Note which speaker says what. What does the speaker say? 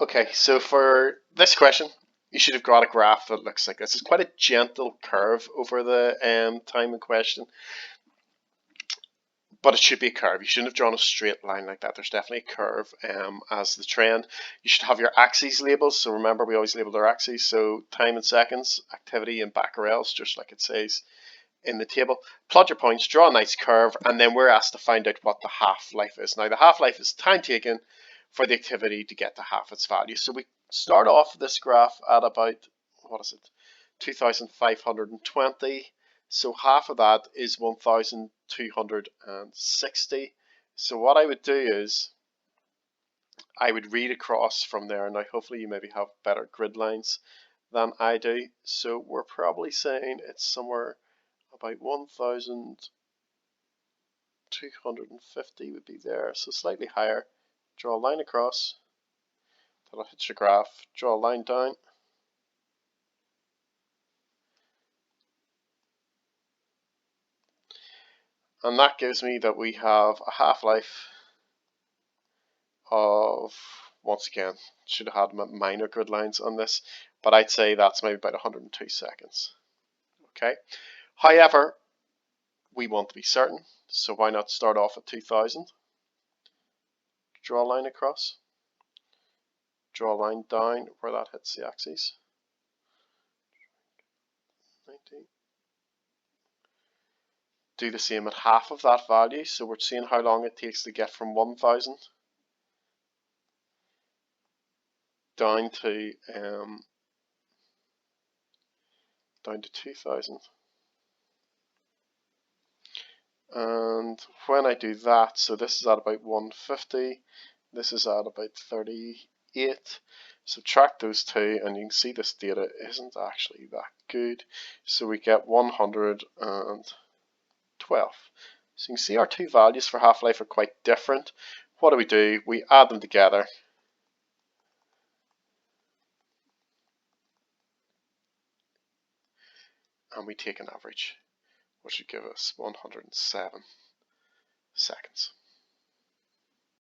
Speaker 1: Okay, so for this question, you should have got a graph that looks like this. It's quite a gentle curve over the time in question, but it should be a curve. You shouldn't have drawn a straight line like that. There's definitely a curve as the trend. You should have your axes labeled. So remember, we always label our axes. So time in seconds, activity in becquerels, just like it says in the table. Plot your points, draw a nice curve, and then we're asked to find out what the half-life is. Now, the half-life is time taken for the activity to get to half its value. So we start off this graph at about, what is it, 2,520. So half of that is 1,260. So what I would do is I would read across from there. Now, hopefully you maybe have better grid lines than I do. So we're probably saying it's somewhere about 1,250 would be there, so slightly higher. Draw a line across, that'll hit your graph, draw a line down, and that gives me that we have a half-life of, once again, should have had minor grid lines on this, but I'd say that's maybe about 102 seconds. Okay. However, we want to be certain, so why not start off at 2,000? Draw a line across, draw a line down where that hits the axis. 90. Do the same at half of that value, so we're seeing how long it takes to get from 1,000 down to 2,000. And when I do that, so this is at about 150, this is at about 38. Subtract those two, and you can see this data isn't actually that good. So we get 112. So you can see our two values for half-life are quite different. What do? We add them together. And we take an average, which would give us 107 seconds.